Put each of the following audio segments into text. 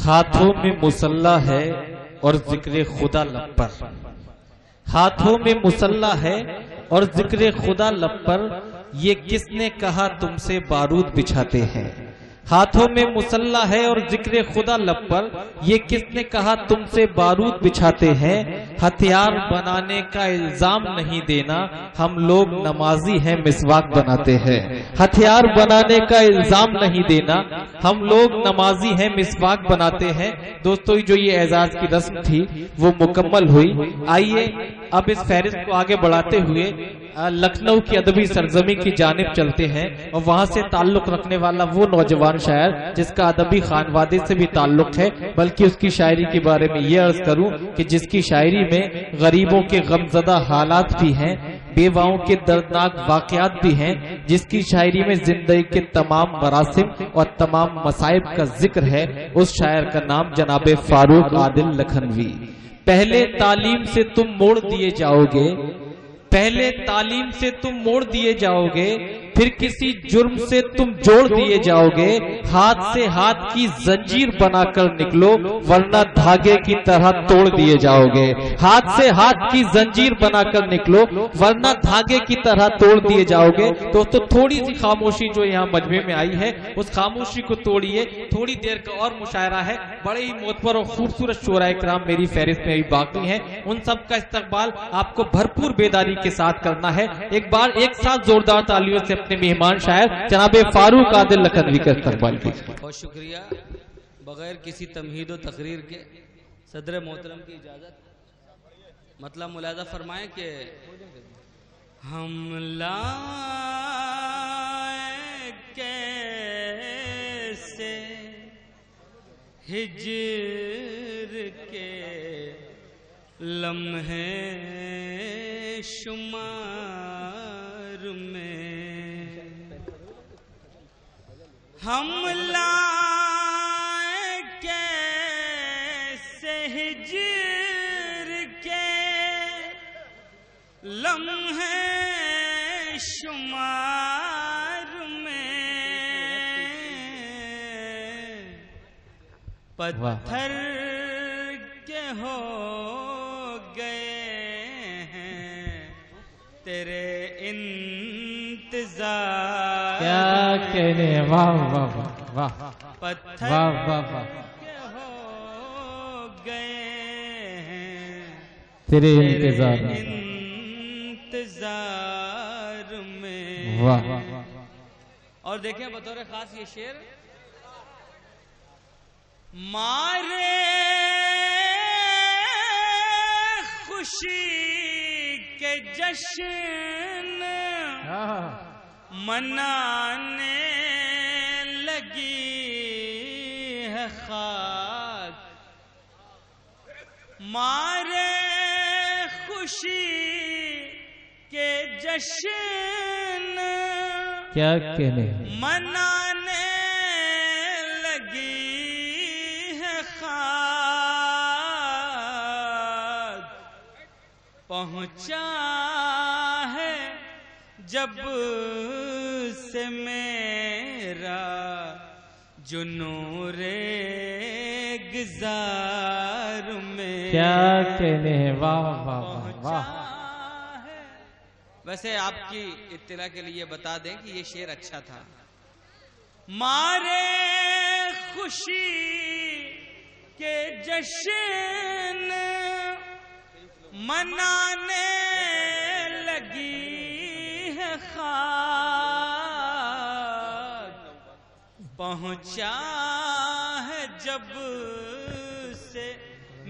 हाथों में मुसल्ला है और जिक्र खुदा लब पर। हाथों में मुसल्ला है और जिक्र खुदा लब पर, ये किसने कहा तुमसे बारूद बिछाते हैं। हाथों में मुसल्ला है और जिक्र खुदा लब पर, ये किसने कहा तुमसे बारूद बिछाते हैं। हथियार बनाने का इल्जाम नहीं देना, हम लोग नमाजी हैं मिसवाक बनाते हैं। हथियार बनाने का इल्जाम नहीं देना, हम लोग नमाजी हैं मिसवाक बनाते हैं। दोस्तों, जो ये एजाज की रस्म थी वो मुकम्मल हुई। आइए अब इस फहरिस्त को आगे बढ़ाते हुए लखनऊ की अदबी सरजमी की जानिब चलते हैं और वहां से ताल्लुक रखने वाला वो नौजवान शायर जिसका अदबी खानवादे से भी ताल्लुक है, बल्कि उसकी शायरी के बारे में ये अर्ज करूं कि जिसकी शायरी में गरीबों के गमजदा हालात भी हैं, बेवाओं के दर्दनाक वाकयात भी हैं, जिसकी शायरी में जिंदगी के तमाम मरासिम और तमाम मसाइब का जिक्र है, उस शायर का नाम जनाबे फारूक आदिल लखनवी। पहले तालीम से तुम मोड़ दिए जाओगे, पहले तालीम से तुम मोड़ दिए जाओगे, फिर किसी जुर्म से तुम जोड़ दिए जाओगे। हाथ से हाथ की जंजीर बनाकर निकलो, वरना धागे की तरह तोड़ दिए जाओगे। हाथ से हाथ की जंजीर बनाकर निकलो, वरना धागे की तरह तोड़ दिए जाओगे। दोस्तों, थोड़ी सी खामोशी जो यहाँ मजमे में आई है, उस खामोशी को तोड़िए। थोड़ी देर का और मुशायरा है। बड़े ही मोतबर और खूबसूरत शोराए कराम मेरी फहरिस्त में भी बाकी हैं। उन सब का इस्तकबाल आपको भरपूर बेदारी के साथ करना है। एक बार एक साथ जोरदार तालियों से अपने मेहमान शायर जनाबे फारूक आदिल लखनवी का इस्तकबाल कीजिए। बहुत शुक्रिया। बगैर किसी तमहीद व तकरीर के सदर मोहतरम की इजाजत, मतलब मुलाजा फरमाएं कि हम लाए कैसे हिज्र के लम्हे शुमार में, हम लाए कैसे हिज्र के लम्हे शुमार में, पत्थर के हो तेरे इंतजार। क्या कहने, वाह वाह वाह, पत्थर वाह वाह वाह, के हो गए हैं तेरे इंतजार में। वाह। और देखें बतौर खास ये शेर, मारे खुशी के जश्न मनाने लगी है खाक, मारे खुशी के जश्न क्या कहने, मनाने लगी है खाक, पहुंचा है जब से मेरा जुनूरे गुजार में। क्या कहने हैं, वाह वाह वाह। वैसे आपकी इत्तला के लिए बता दें कि ये शेर अच्छा था। मारे खुशी के जश्न मनाने लगी है खाक, पहुंचा है जब से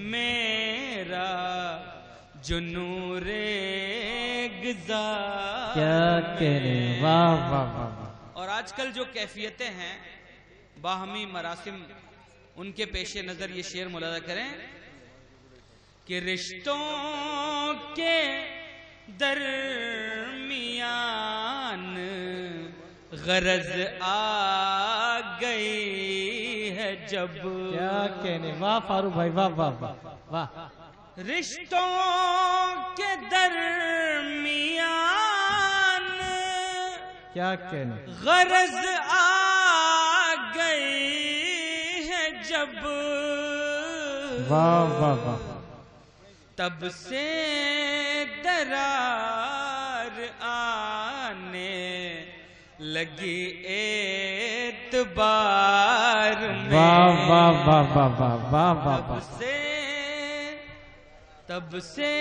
मेरा जुनूरे गुजार। क्या कहने, वाह वाह वाह। और आजकल जो कैफियतें हैं, बाहमी मरासिम, उनके पेश नजर ये शेर मुलाजा करें कि रिश्तों के दरमियान गरज आ गई है जब। क्या कहने, वाह फारूक भाई, वाह वाह वाह वाह। रिश्तों के दरमियान क्या कहने, गरज आ गई है जब वाह वाह वाह, तब से दरार आने लगी एतबार में। वाह वाह वाह वाह वाह वाह वाह वाह, तब से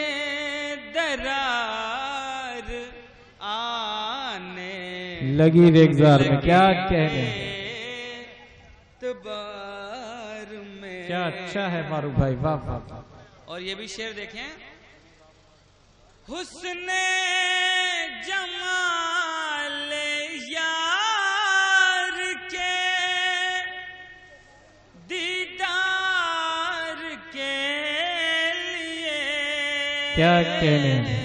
दरार आने लगी रेगजार में। क्या कहने, एतबार में। क्या अच्छा है फारूक भाई, वाह वाह वाह। और ये भी शेर देखें, हुस्ने जमाल यार के दीदार के लिए क्या कहने,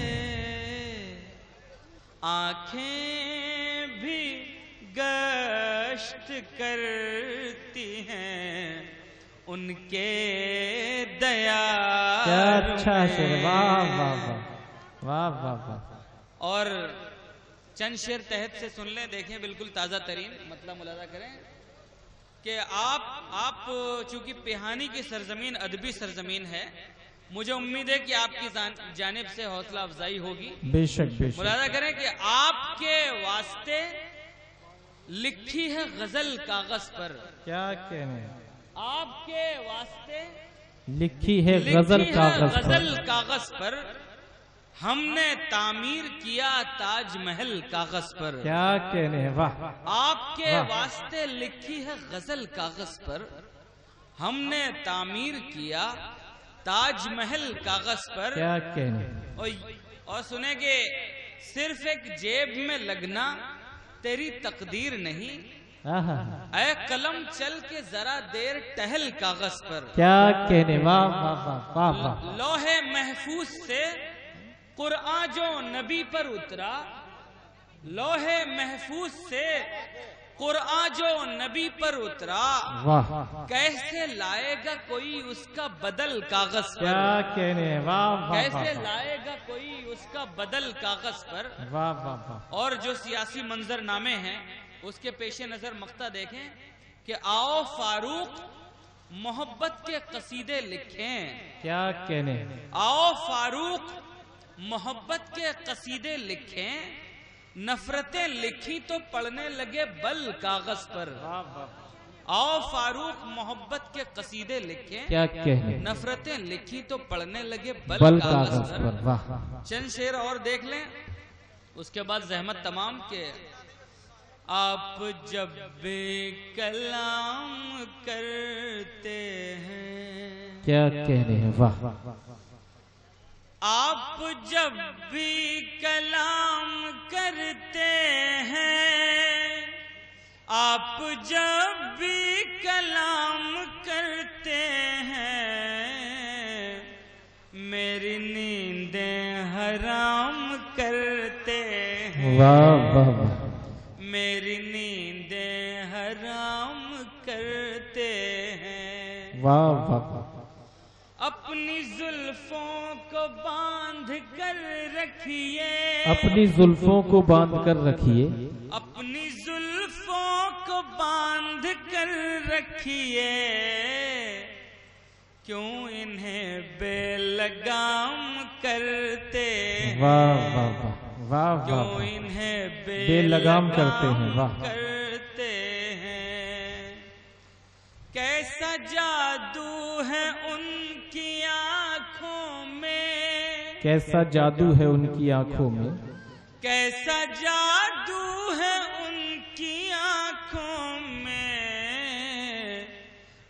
आंखें भी गश्त करती हैं उनके दया। क्या अच्छा शेर, वाह वाह वाह वाह वाह वाह। और चंद शेर तहत से सुन लें, देखें बिल्कुल ताजा तरीन मतलब मुलाजा करें कि आप चूंकि पिहानी की सरजमीन अदबी सरजमीन है, मुझे उम्मीद है कि आपकी जानिब से हौसला अफजाई होगी। बेशक बेशक। मुलाजा करें कि आपके वास्ते लिखी है गजल कागज पर। क्या कहने, आपके वास्ते लिखी है गजल कागज पर हमने तामीर किया ताजमहल कागज पर। क्या कहने, वाह। आपके वास्ते लिखी है गजल कागज पर हमने तामीर किया ताजमहल कागज पर। क्या कहने, और सुने कि सिर्फ एक जेब में लगना तेरी तकदीर नहीं, ऐ कलम चल के जरा देर टहल कागज पर। क्या कहने, वाह वाह वाह वाह वाह। लोहे महफूज से कुरआन जो नबी पर उतरा, लोहे महफूज से कुरआन जो नबी पर उतरा, वाह। कैसे लाएगा कोई उसका बदल कागज पर। क्या कहने, वाह वाह। कैसे लाएगा कोई उसका बदल कागज पर। वाह वाह वाह। और जो सियासी मंजरनामे हैं उसके पेश नजर मक्ता देखें कि आओ फारूक मोहब्बत के कसीदे लिखें। क्या कहने, आओ फारूक मोहब्बत के कसीदे लिखें, नफरतें लिखी तो पढ़ने लगे बल कागज पर। आओ फारूक मोहब्बत के कसीदे लिखें, क्या कहने, नफरतें लिखी तो पढ़ने लगे बल बल कागज कागज पर। पर। वाह। चंद शेर और देख लें, उसके बाद जहमत तमाम के। आप जब भी कलाम करते हैं, क्या कहने हैं, वाह। आप जब भी कलाम करते हैं, आप जब भी कलाम करते हैं, मेरी नींदें हराम करते हैं। वाह वाह वाह। मेरी नींदें हराम करते हैं। वाह वाह वाह। अपनी जुल्फों को बांध कर रखिए, अपनी जुल्फों को बांध कर रखिए, अपनी जुल्फों को बांध कर रखिए, क्यों इन्हें बेलगाम करते हैं। वाह वाह वाह वाह वाह। क्यों इन्हें बेलगाम करते हैं, वाह। करते हैं। कैसा जादू है उनकी आंखों में, कैसा जादू है उनकी आंखों में, कैसा जादू है उनकी आंखों में,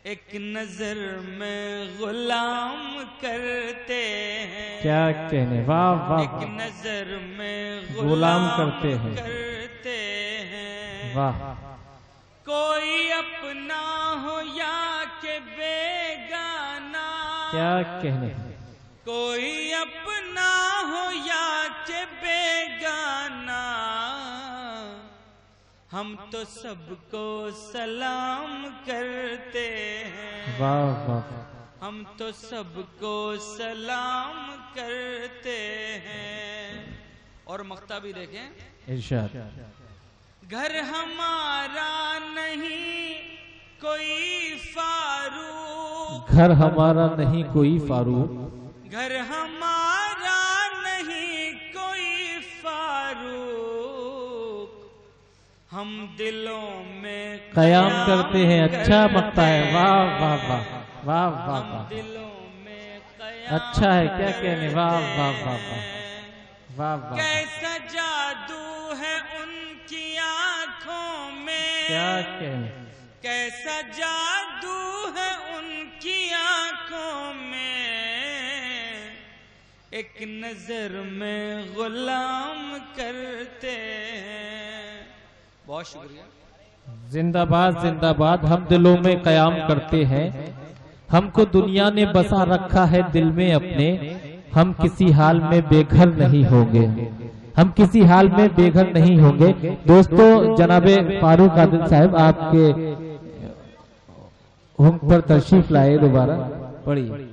एक नजर में गुलाम करते हैं। क्या कहने, वाह वाह एक वाह। नजर में गुलाम करते हैं, करते हैं। वाह। कोई अपना हो या के बेगाना, क्या कहने, कोई अपना हो या के बेगाना, हम तो सबको सलाम करते हैं। वाह वाह। हम तो सबको सलाम करते हैं। और मक्ता भी देखें, इरशाद। घर हमारा नहीं कोई फारूक, घर हमारा नहीं कोई फारूक, घर हमारा नहीं कोई फारूक, हम दिलों में कयाम करते हैं। अच्छा मकता है, वाह वाह वाह वाह वाह हम वाह, दिलों में कयाम अच्छा है, क्या कहने, वाह वाह वाह वाह वाह वाह, कैसा जादू है उनकी आंखों में, क्या कहने, कैसा जादू है उनकी आंखों में, एक नजर में गुलाम करते हैं। बहुत शुक्रिया। जिंदाबाद जिंदाबाद। हम दिलों में कयाम करते हैं, हमको दुनिया ने बसा रखा है दिल में अपने, हम किसी हाल में बेघर नहीं होंगे, हम किसी हाल में बेघर नहीं होंगे। दोस्तों, जनाबे फारूक आदिल साहब आपके हम पर तशरीफ लाए, दोबारा पढ़िए,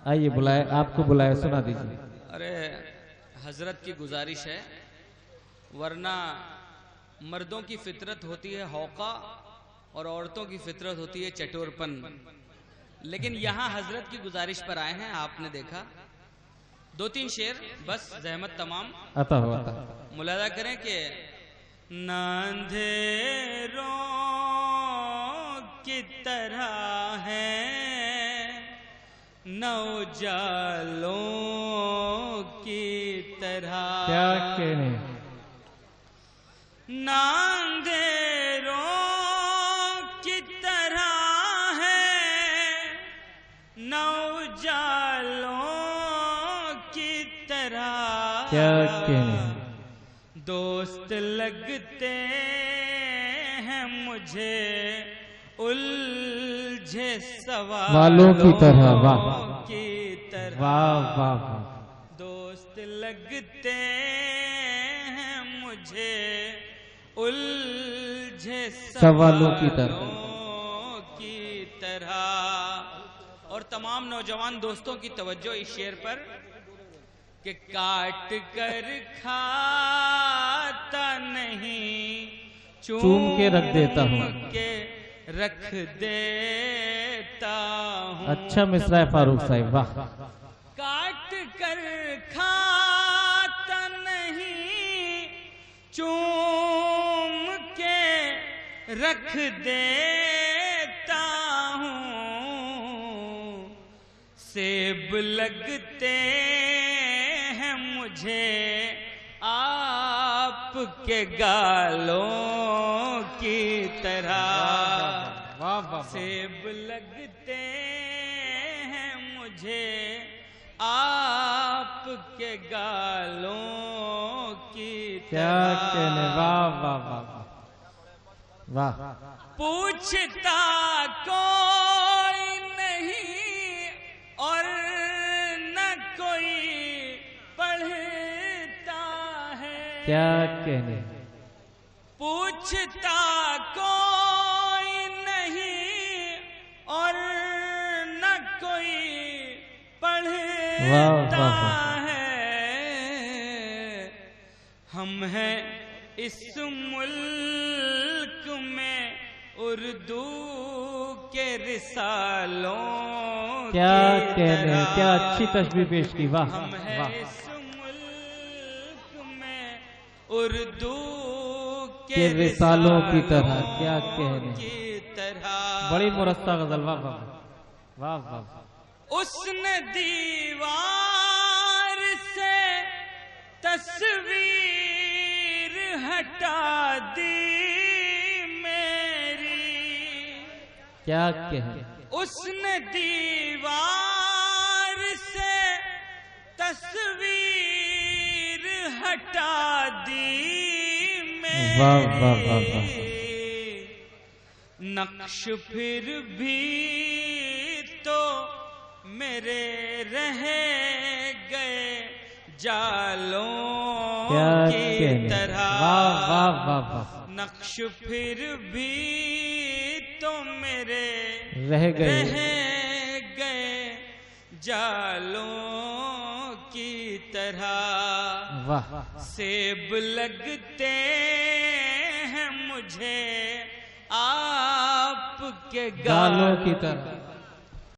आइए, बुलाए, आपको बुलाए, सुना दीजिए। अरे हजरत की गुजारिश है, वरना मर्दों की फितरत होती है हौका और औरतों की फितरत होती है चटोरपन, लेकिन यहाँ हजरत की गुजारिश पर आए हैं। आपने देखा 2-3 शेर बस, जहमत तमाम आता हो, आता। मुलादा करें कि ना अंधेरों की तरह है, न उजालों की तरह, क्या कहने, ना अंधेरों की तरह है, न उजालों की तरह, क्या कहने, दोस्त लगते हैं मुझे उलझे वालों की तरह, वाह की तरह, वाह वाह वाह, दोस्त लगते हैं मुझे उलझे सवालों की तरह, की तरह। और तमाम नौजवान दोस्तों की तवज्जो इस शेर पर कि काट कर खाता नहीं, चूम के रख देता हूँ, के रख देता हूँ। अच्छा मिसरा है फारूक साहब, वाह। काट कर खाता नहीं, चूम के रख देता हूँ, सेब लगते हैं मुझे आपके गालों की तरह, वाह वाह, सेब लगते हैं मुझे आपके गालों की क्या तरह। कहने, वाह वाह वाह वाह, पूछता कोई नहीं और न कोई पढ़ता है, क्या कहने, पूछता कोई नहीं और न कोई वाह, पढ़ता वाह, वाह। है, हम हैं इस मुल्क में उर्दू के रिसालों क्या की कहने, तरह। क्या अच्छी तस्वीर पेश की, वाह हम हैं वाह, इस मुल्क में उर्दू के रिसालों की तरह, क्या कहने, की तरह। बड़ी मुरस्सा गजल, वाह वाह वाह वाह वाह। उसने दीवार से तस्वीर हटा दी मेरी, क्या कहने, उसने दीवार से तस्वीर हटा दी मेरी, वाह वाह वाह वाह, नक्श फिर भी तो मेरे रह गए जालों क्या की कहने, तरह, वाह वाह वाह वाह, नक्श फिर भी तो मेरे रह गए, गए जालों की तरह, वाह, सेब लगते हैं मुझे आपके गालों की तरह